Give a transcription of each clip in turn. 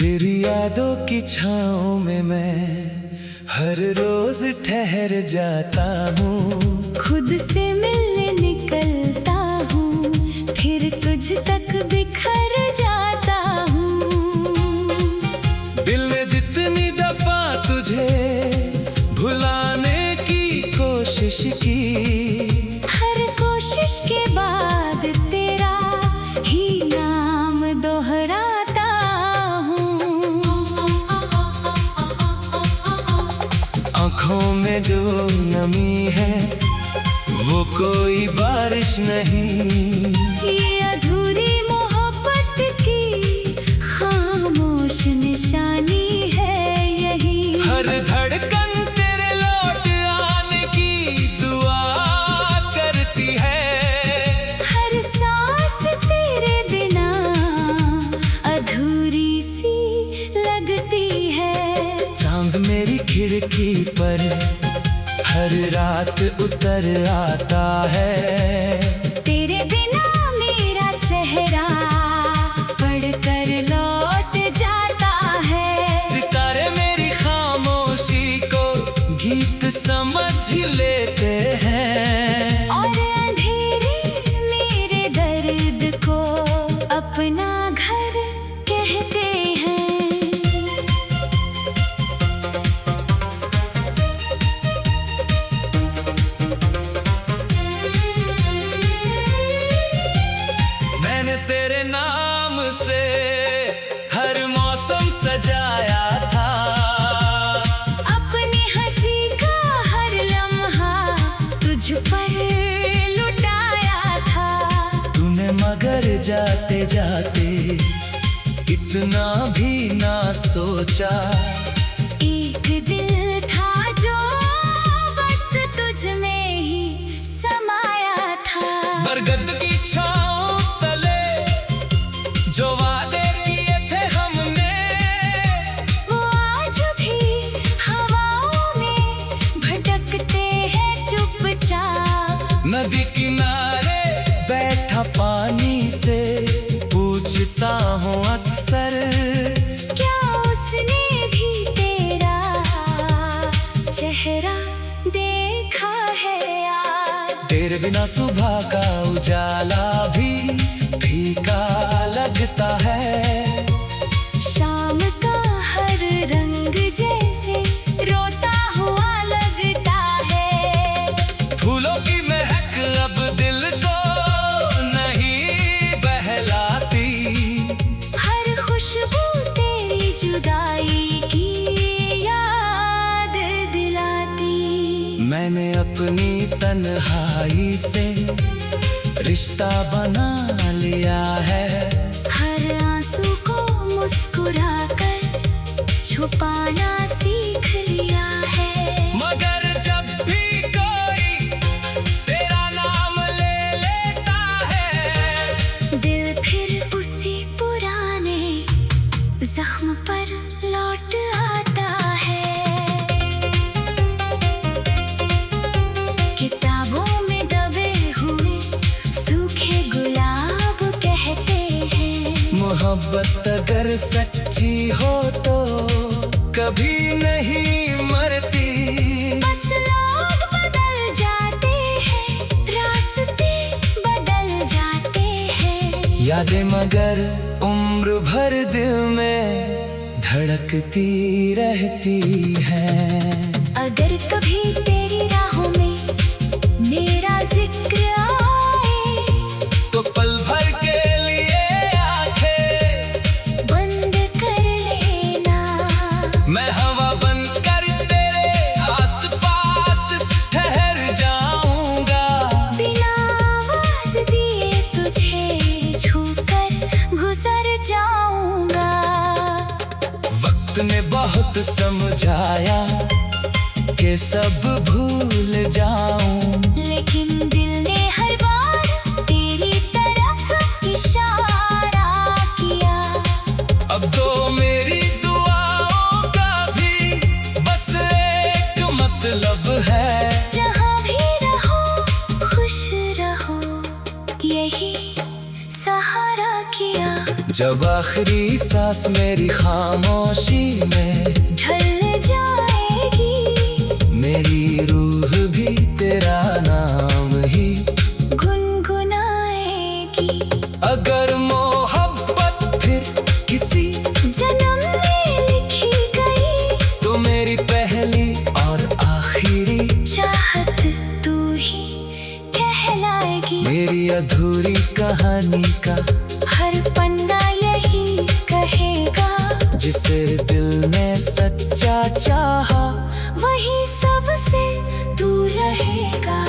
तेरी यादों की छाँव में मैं हर रोज ठहर जाता हूँ। खुद से मिलने निकलता हूँ, फिर तुझ तक बिखर जाता हूँ। दिल ने जितनी दफा तुझे भुलाने की कोशिश की, हर कोशिश के बाद तेरा ही नाम दोहराता हूँ। आँखों में जो नमी है वो कोई बारिश नहीं, ये अधूरी मोहब्बत की खामोश निशानी है यही। हर धड़कन तेरे लौट आने की दुआ करती है, हर सांस तेरे बिना अधूरी सी लगती है। चांद मेरी खिड़की पर हर रात उतर आता है, तेरे बिना मेरा चेहरा पढ़कर लौट जाता है। सितारे मेरी खामोशी को गीत समझ लेते हैं, और अंधेरे मेरे दर्द को अपना घर कहते हैं। मैंने तेरे नाम से हर मौसम सजाया था, अपनी हंसी का हर लम्हा तुझ पर लुटाया था। तूने मगर जाते जाते इतना भी ना सोचा, एक दिल था जो बस तुझ में ही समाया था। बरगद की छाँव तले जो वादे किए थे हमने, वो आज भी हवाओं में भटकते हैं चुपचाप। नदी किनारे बैठा पानी से पूछता हूँ अक्सर, क्या उसने भी तेरा चेहरा देखा है आज? तेरे बिना सुबह का उजाला भी फीका लगता है, शाम का हर रंग जैसे रोता हुआ लगता है। फूलों की महक अब दिल को नहीं बहलाती, हर खुशबू तेरी जुदाई की याद दिलाती। मैंने अपनी तन्हाई से रिश्ता बना लिया है, हर आंसू को मुस्कुराकर छुपाना सीख लिया है। मगर जब भी कोई तेरा नाम ले लेता है, दिल फिर उसी पुराने जख्म पर लौट आता है। किताबों में दबे हुए सूखे गुलाब कहते हैं, मोहब्बत अगर सच्ची हो तो कभी नहीं मरती। बस लोग बदल जाते हैं, रास्ते बदल जाते हैं। यादें मगर उम्र भर दिल में धड़कती रहती हैं। अगर कभी तेरी राहों में मेरा जिक्र आए, तो पल भर के लिए आंखें बंद कर लेना। मैं हवा बनकर तेरे आसपास ठहर जाऊंगा, बिना आवाज दिए तुझे छूकर गुजर जाऊंगा। वक्त ने बहुत समझाया कि सब भूल जाऊं, लेकिन दिल ने हर बार तेरी तरफ इशारा किया। अब तो मेरी दुआओं का भी बस एक मतलब है, जहाँ भी रहो खुश रहो, यही सहारा किया। जब आखिरी सांस मेरी खामोशी में ढल जाएगी, मेरी रूह भी तेरा नाम ही गुनगुनाएगी। अगर मोहब्बत फिर किसी जन्म में लिखी गई, तो मेरी पहली और आखिरी चाहत तू ही कहलाएगी। मेरी अधूरी कहानी का हर पन्ना यही कहेगा, जिसे दिल ने सच्चा चाहा वही सबसे दूर रहेगा।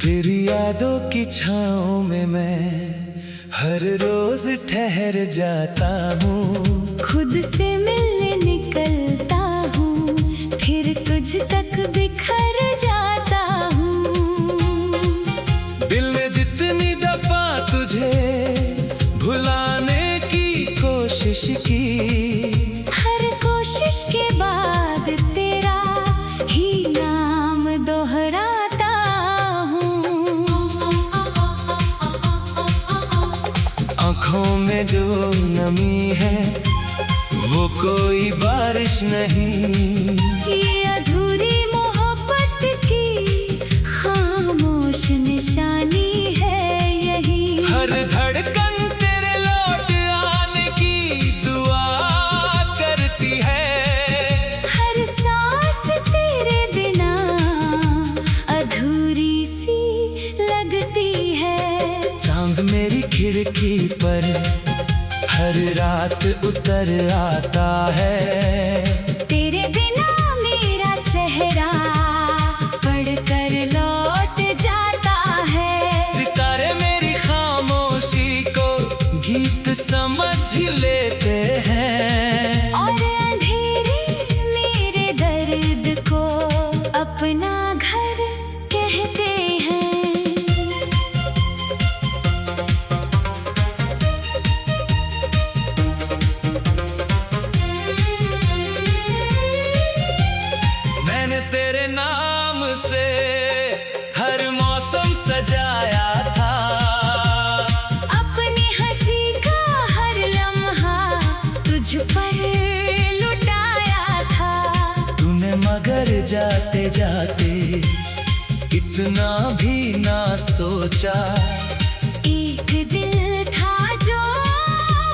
तेरी यादों की छाँव में मैं हर रोज ठहर जाता हूँ। खुद से मिलने निकलता हूँ, फिर तुझ तक बिखर जाता हूँ। दिल ने जितनी दफा तुझे भुलाने की कोशिश की, हर कोशिश के बाद तेरा ही नाम दोहराता हूँ। आँखों में जो नमी है वो कोई बारिश नहीं, ये अधूरी मोहब्बत की खामोश निशानी है यही। हर धड़कन तेरे लौट आने की दुआ करती है। हर सांस तेरे बिना अधूरी सी लगती है। चांद मेरी खिड़की पर हर रात उतर आता है। तेरे बिना मेरा चेहरा पढ़कर लौट जाता है। सितारे मेरी खामोशी को गीत समझ लेते हैं, और अंधेरे मेरे दर्द को अपना घर कहते हैं। मैंने तेरे नाम से हर मौसम सजाया था। अपनी हंसी का हर लम्हा तुझ पर लुटाया था। तूने मगर जाते जाते इतना भी ना सोचा, एक दिल था जो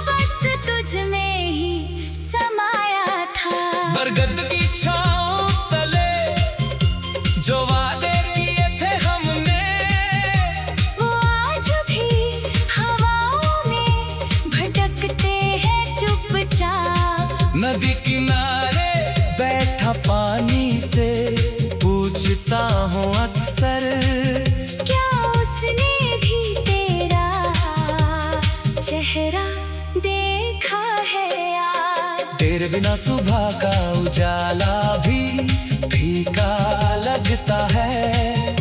बस तुझ में ही समाया था। बरगद की छाँव तले जो वादे किए थे हमने, वो आज भी हवाओं में भटकते हैं चुपचाप। नदी किनारे बैठा पानी से पूछता हूँ अक्सर, क्या उसने भी तेरा चेहरा देखा है आज? तेरे बिना सुबह का उजाला भी फीका लगता है।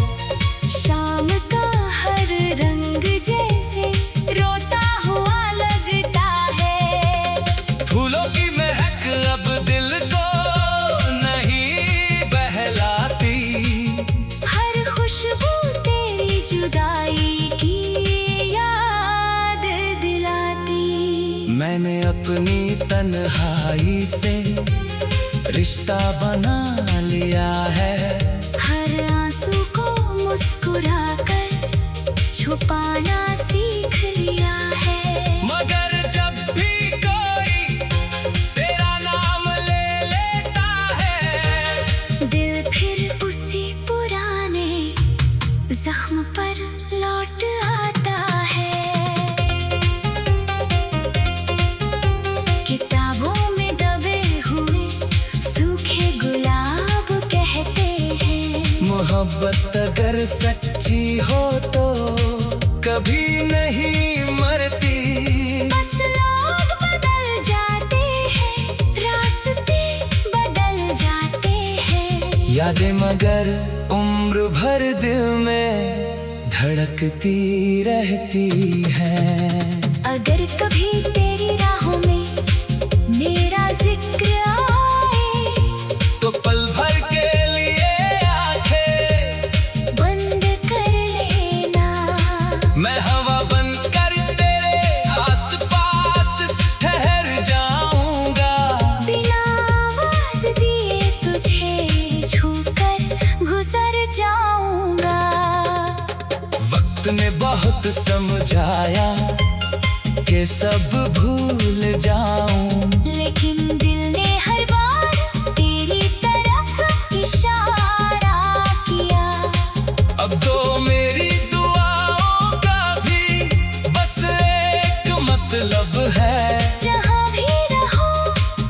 शाम का हर रंग जैसे रोता हुआ लगता है। फूलों की महक अब दिल को नहीं बहलाती, हर खुशबू तेरी जुदाई की याद दिलाती। मैंने अपनी तन्हाई से रिश्ता बना लिया है। हर आंसू को मुस्कुराकर छुपाना सीख लिया है। मगर जब भी कोई तेरा नाम ले लेता है, दिल फिर उसी पुराने जख्म पर लौट आता है। किताबों में दबे हुए सूखे गुलाब कहते हैं, मोहब्बत अगर अगर सच्ची हो तो कभी नहीं मरती। बस लोग बदल जाते हैं, रास्ते बदल जाते हैं। यादें मगर उम्र भर दिल में धड़कती रहती है। अगर कभी तेरी राहों में मेरा जिक्र आए तो पल भर के लिए आंखें बंद कर लेना। मैं हवा बन कर तेरे आसपास ठहर जाऊंगा। बिना आवाज दिए तुझे छूकर गुजर जाऊंगा। वक्त ने बहुत समझाया कि सब भूल जाऊं, लेकिन दिल ने हर बार तेरी तरफ इशारा किया। अब तो मेरी दुआओं का भी बस एक मतलब है। जहाँ भी रहो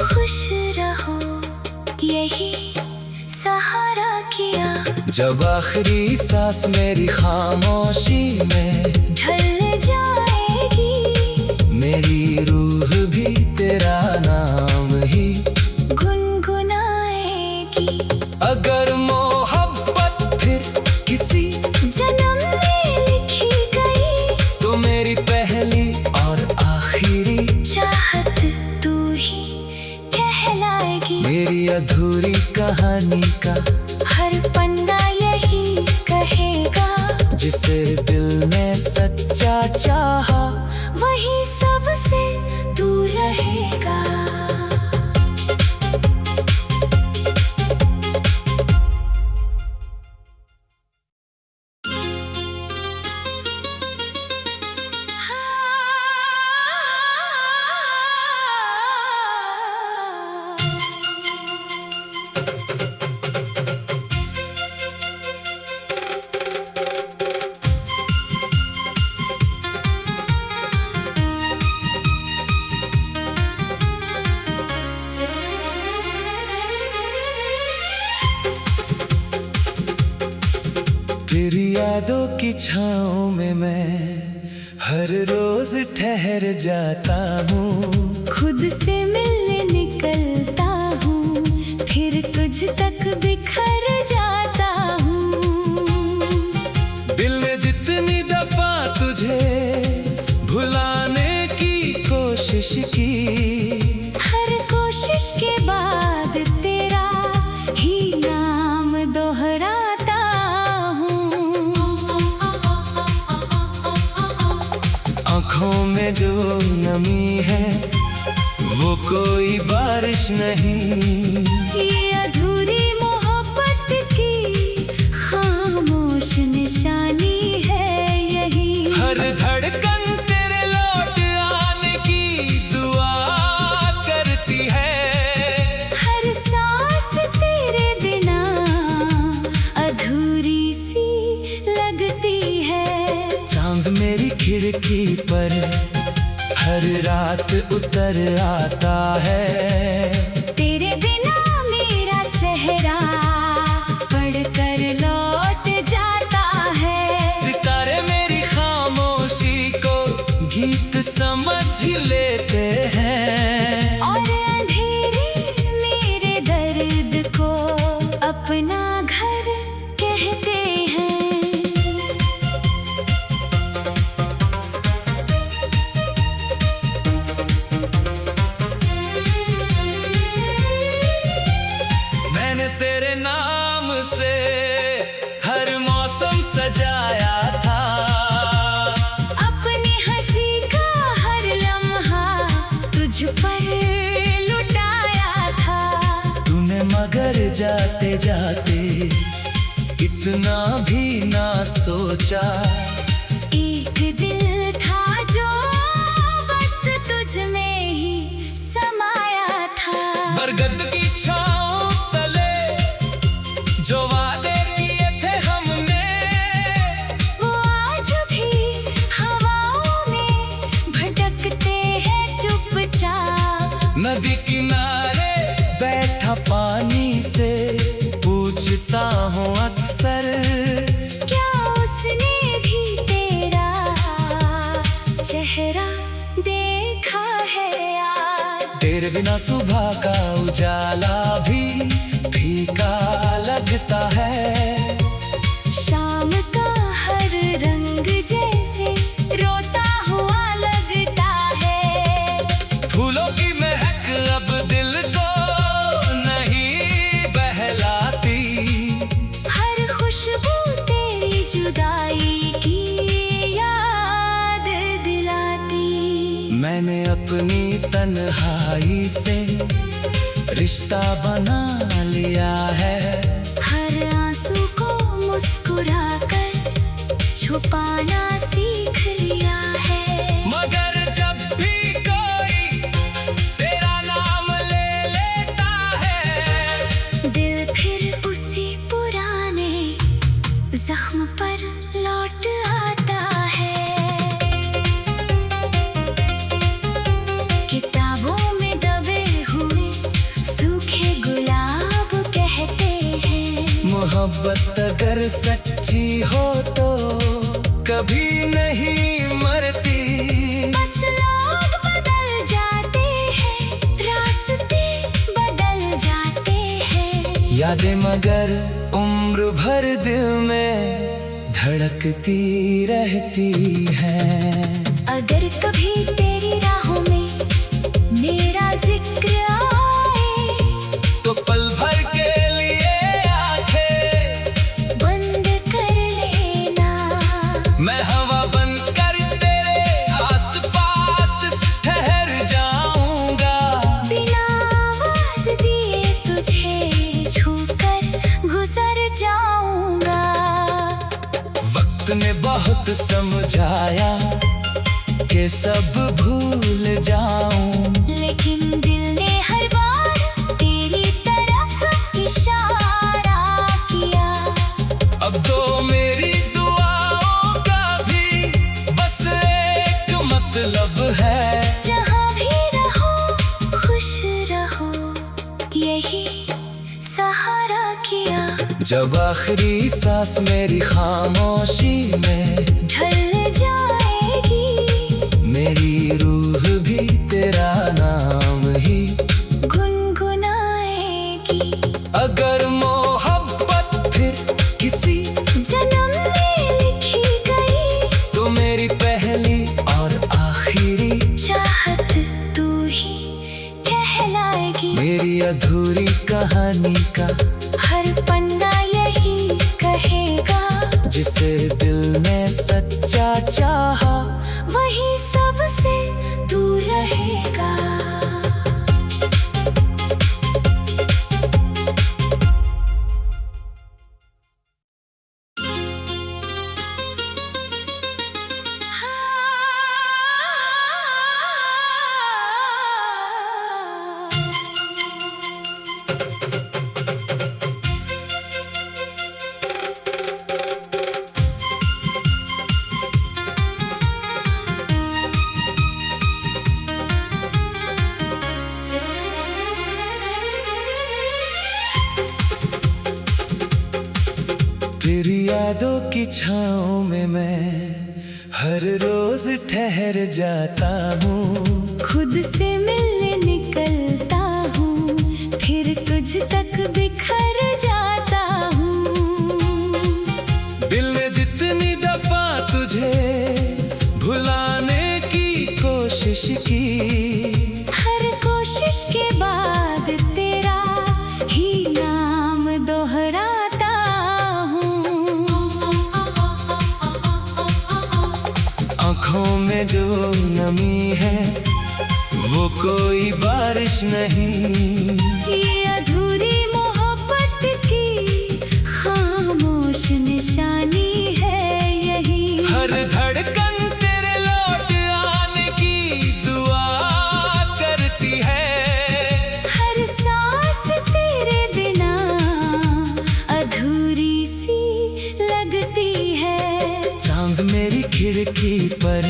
खुश रहो, यही सहारा किया। जब आखिरी सांस मेरी खामोशी में ढल जाएगी, मेरी रूह भी तेरा नाम ही गुनगुनाएगी। अगर मोहब्बत फिर किसी जन्म में लिखी गई तो मेरी पहली और आखिरी चाहत तू ही कहलाएगी। मेरी अधूरी कहानी का हर पन्ना यही कहेगा, जिसे दिल ने सच्चा चाहा वही सबसे दूर रहेगा। तेरी यादों की छाँव में मैं हर रोज ठहर जाता हूँ। खुद से मिलने निकलता हूँ, फिर तुझ तक बिखर जाता हूँ। दिल ने जितनी दफा तुझे भुलाने की कोशिश की, हर कोशिश के बाद तेरा ही नाम दोहराता हूँ। आँखों में जो नमी है वो कोई बारिश नहीं। ये अधूरी मोहब्बत की खामोश निशानी है यही। हर धड़कन तेरे लौट आने की दुआ करती है। हर सांस तेरे बिना अधूरी सी लगती है। चांद मेरी खिड़की पर हर रात उतर आता है। तेरे बिना मेरा चेहरा पढ़कर लौट जाता है। सितारे मेरी खामोशी को गीत समझ लेते हैं, और अंधेरे मेरे दर्द को अपना घर कहते हैं। मैंने तेरे नाम से हर मौसम सजाया था। अपनी हंसी का हर लम्हा तुझ पर लुटाया था। तूने मगर जाते जाते इतना भी ना सोचा। एक दिल था जो बस तुझ में ही समाया था। बरगद की छाँव तले जो वादे किए थे हमने, वो आज भी हवाओं में भटकते हैं चुपचाप। नदी किनारे बैठा पानी से पूछता हूँ अक्सर, क्या तेरे बिना सुबह का उजाला भी फीका लगता है। शाम का हर रंग जैसे रोता हुआ लगता है। फूलों की महक अब दिल को नहीं बहलाती। हर खुशबू तेरी जुदाई की याद दिलाती। मैंने अपनी तन्हाई से रिश्ता बना लिया है। हर आंसू को मुस्कुराकर छुपाना सीख लिया है। मगर जब भी कोई तेरा नाम ले लेता है, दिल फिर उसी पुराने जख्म पर लौट आता है। किताबों में दबे हुए सूखे गुलाब कहते हैं, मोहब्बत अगर सच्ची हो तो कभी नहीं मरती। बस लोग बदल जाते हैं, रास्ते बदल जाते हैं। यादें मगर उम्र भर दिल में धड़कती रहती हैं। अगर कभी तेरी राहों में मेरा जिक्र आए, तो पल भर के लिए आंखें बंद कर लेना। मैं हवा बन कर तेरे आसपास ठहर जाऊंगा। बिना आवाज दिए तुझे छूकर गुजर जाऊंगा। वक्त ने बहुत समझाया कि सब भूल जाऊं, लेकिन दिल ने हर बार तेरी तरफ इशारा किया। अब तो मेरी दुआओं का भी बस एक मतलब है। जहाँ भी रहो खुश रहो, यही सहारा किया। जब आखिरी सांस मेरी खामोशी में ढल जाएगी, मेरी रूह भी तेरा नाम ही गुनगुनाएगी। अगर मोहब्बत फिर किसी जन्म में लिखी गई, तो मेरी पहली और आखिरी चाहत तू ही कहलाएगी। मेरी अधूरी कहानी का हर पन्ना यही कहेगा, जिसे दिल ने सच्चा चाहा वही सबसे दूर रहेगा। तेरी यादों की छाँव में मैं हर रोज ठहर जाता हूँ। खुद से मिलने निकलता हूँ, फिर तुझ तक बिखर जाता हूँ। दिल ने जितनी दफा तुझे भुलाने की कोशिश की, हर कोशिश के बाद तेरा ही नाम दोहराता हूँ। आँखों में जो नमी है वो कोई बारिश नहीं। ये अधूरी मोहब्बत की खामोश निशानी है यही। हर धड़कन तेरे लौट आने की दुआ करती है। हर सांस तेरे बिना अधूरी सी लगती है। चांद मेरी खिड़की पर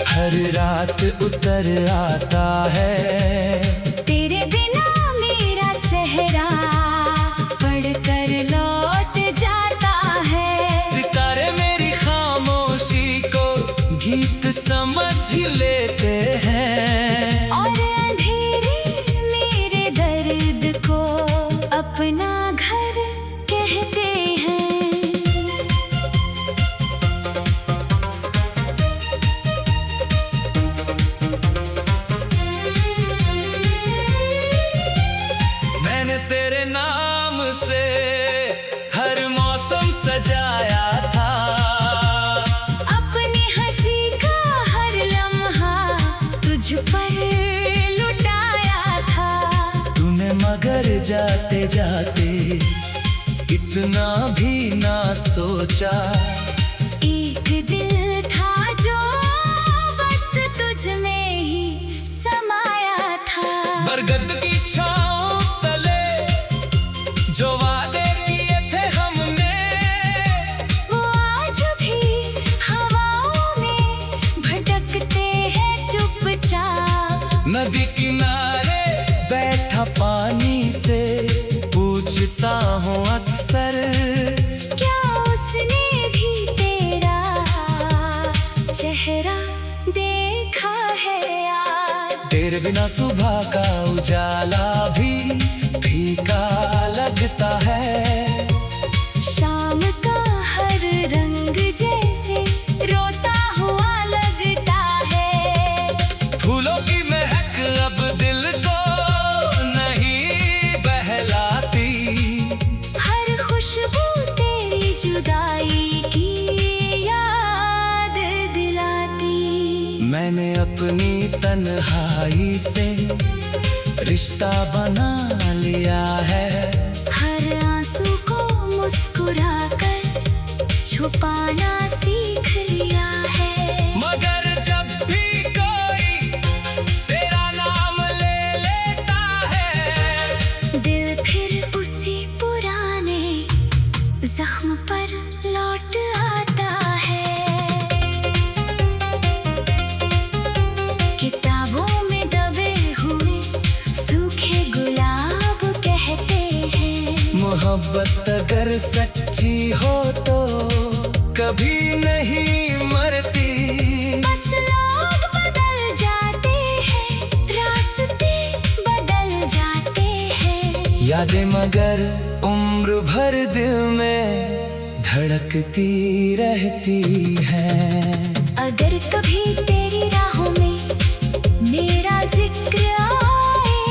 हर रात उतर आता है। तेरे बिना मेरा चेहरा पढ़कर लौट जाता है। सितारे मेरी खामोशी को गीत समझ लेते हैं। और अंधेरी जाते, इतना भी ना सोचा। एक दिल था जो बस तुझ में ही समाया था। बरगद की छाँव तले जो वादे किए थे हमने, वो आज भी हवाओं में भटकते हैं चुपचाप। नदी किनारे बैठा पानी से पूछता हूँ अक्सर, क्या उसने भी तेरा चेहरा देखा है आज? तेरे बिना सुबह का उजाला भी फीका लगता है। शाम का हर रंग जैसे रोता हुआ लगता है। फूलों की महक अब दिल को नहीं बहलाती, हर खुशबू तेरी जुदाई की याद दिलाती। मैंने अपनी तन्हाई से रिश्ता बना लिया है। हर आंसू को मुस्कुराकर छुपाना सीख लिया है। मगर जब भी कोई तेरा नाम ले लेता है, दिल फिर उसी पुराने जख्म पर लौट आता है। किताबों में दबे हुए सूखे गुलाब कहते हैं, मोहब्बत अगर सच्ची हो तो कभी नहीं मरती। बस लोग बदल जाते हैं, रास्ते बदल जाते हैं। यादें मगर उम्र भर दिल में धड़कती रहती हैं। अगर कभी तेरी राहों में मेरा जिक्र आए,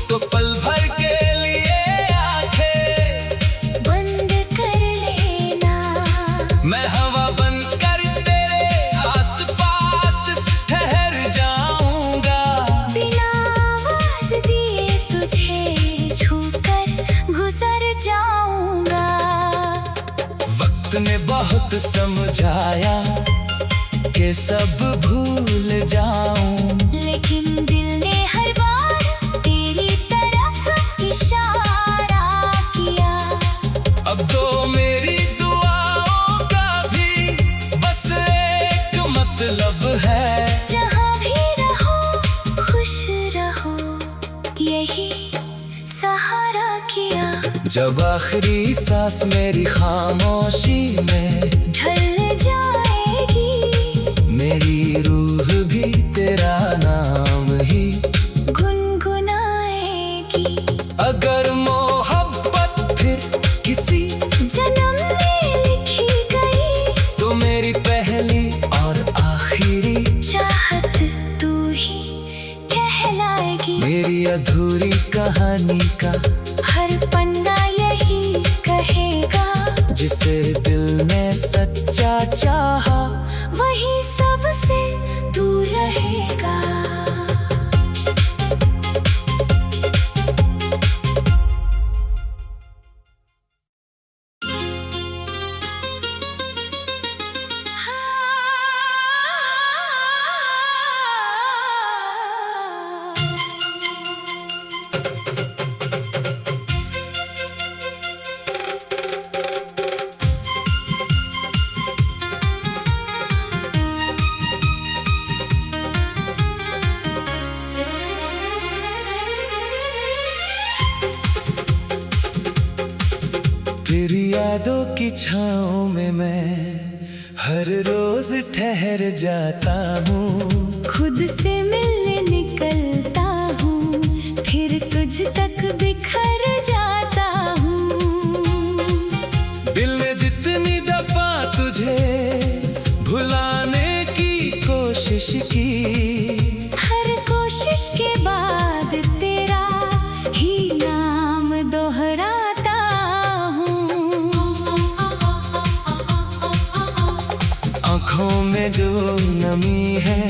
तो पल भर के लिए आंखें बंद कर लेना। मैं हवा बनकर तेरे आसपास ठहर जाऊंगा। बिना आवाज दिए तुझे छूकर गुजर जाऊंगा। वक्त ने बहुत समझाया कि सब भूल जाऊं, लेकिन दिल ने हर बार तेरी तरफ इशारा किया। अब तो मेरी दुआओं का भी बस एक मतलब है, जहाँ भी रहो खुश रहो, यही सहारा किया। जब आखिरी सांस मेरी खामोशी में ढल जाएगी, मेरी रूह भी तेरा नाम ही गुनगुनाएगी। अगर मोहब्बत फिर किसी जन्म में लिखी गई, तो मेरी पहली और आखिरी चाहत तू ही कहलाएगी। मेरी अधूरी कहानी का हर पन्ना यही कहेगा, जिसे दिल ने सच्चा चाहा वही सबसे दूर रहेगा। तेरी यादों की छाँव में मैं हर रोज ठहर जाता हूँ। खुद से मिलने निकलता हूँ, फिर तुझ तक बिखर जाता हूँ। दिल ने जितनी दफा तुझे भुलाने की कोशिश की, हर कोशिश के बाद तेरा ही नाम दोहराता हूँ। आँखों में जो नमी है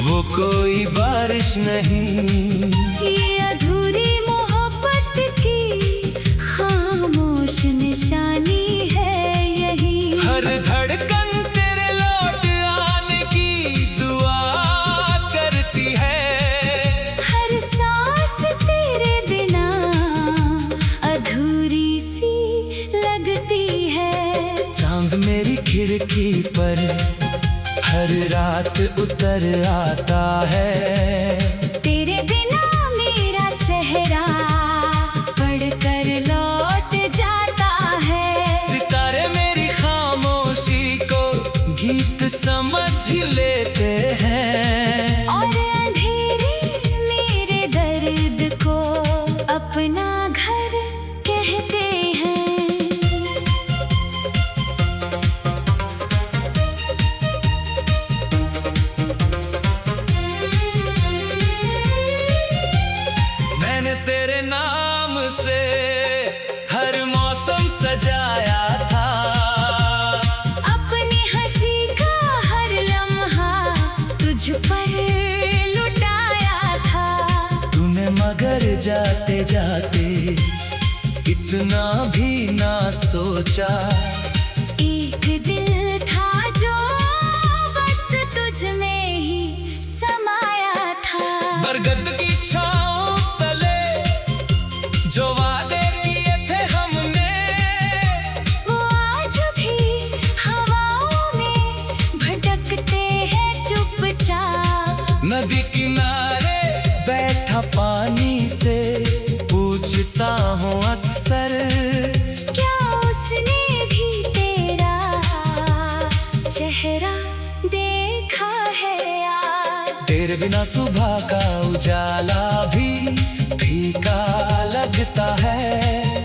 वो कोई बारिश नहीं, ये अधूरी मोहब्बत की हर रात उतर आता है। तेरे बिना मेरा चेहरा पढ़कर लौट जाता है। सितारे मेरी खामोशी को गीत समझ लेते हैं, और अंधेरे मेरे दर्द को अपना घर कहते हैं। मैंने तेरे नाम से हर मौसम सजाया था। अपनी हंसी का हर लम्हा तुझ पर लुटाया था। तूने मगर जाते जाते इतना भी ना सोचा। एक दिल था जो बस तुझ में ही समाया था। बरगद की छांव तले जो वादे किए थे हमने, वो आज भी हवाओं में भटकते हैं चुपचाप। नदी किनारे बैठा पानी से पूछता हूँ अक्सर, क्या उसने भी तेरा चेहरा देखा है आज? तेरे बिना सुबह का उजाला भी फीका लगता है।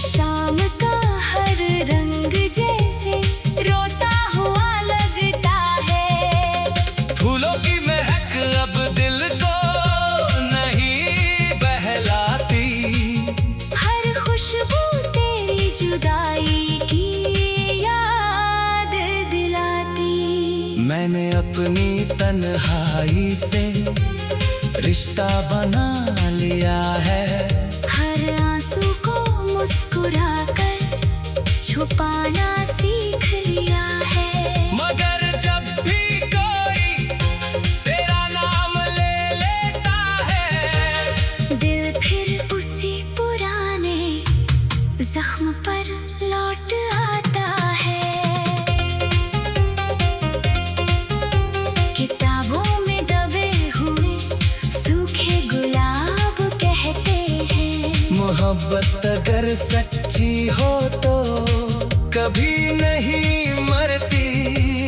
शाम का हर रंग जैसे रोता हुआ लगता है। फूलों की महक अब दिल को नहीं बहलाती। हर खुशबू तेरी जुदाई की याद दिलाती। मैंने अपनी तन्हाई से रिश्ता बना लिया है। हर आंसू को मुस्कुराकर छुपाना सीख लिया है। मगर जब भी कोई तेरा नाम ले लेता है, दिल फिर उसी पुराने जख्म पर लौट आता है। किताबों में दबे हुए सूखे गुलाब कहते हैं, मोहब्बत अगर सच्ची हो तो कभी नहीं मरती।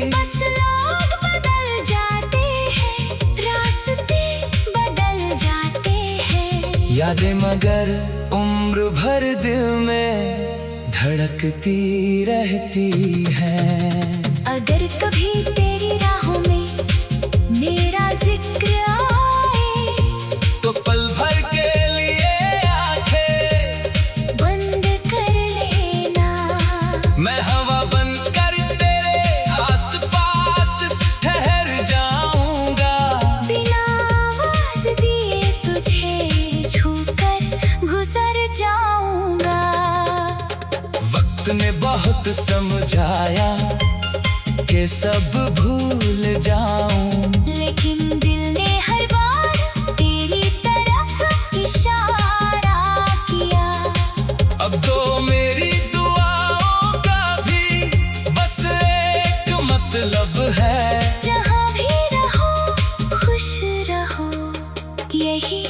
बस लोग बदल जाते हैं, रास्ते बदल जाते हैं। यादें मगर उम्र भर दिल में धड़कती रहती हैं। अगर कभी तेरी राहों में मेरा जिक्र आए, तो पल भर के लिए आंखें बंद कर लेना। मैं हवा बनकर तेरे आसपास ठहर जाऊंगा। बिना आवाज दिए तुझे छूकर गुजर जाऊंगा। वक्त ने बहुत समझाया कि सब भूल जाऊं, लेकिन दिल ने हर बार तेरी तरफ इशारा किया। अब तो मेरी दुआओं का भी बस एक मतलब है। जहाँ भी रहो खुश रहो, यही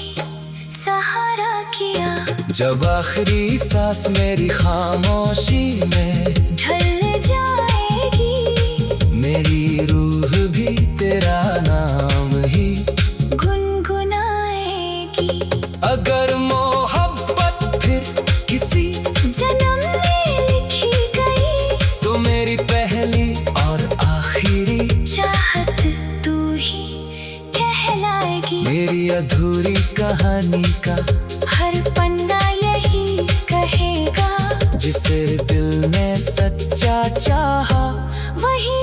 सहारा किया। जब आखिरी सांस मेरी खामोशी में ढल जाएगी, मेरी रूह भी तेरा नाम ही गुनगुनाएगी। अगर मोहब्बत फिर किसी जन्म में लिखी गई, तो मेरी पहली और आखिरी चाहत तू ही कहलाएगी। मेरी अधूरी कहानी का हर पन्ना यही कहेगा, जिसे दिल ने सच्चा चाहा वही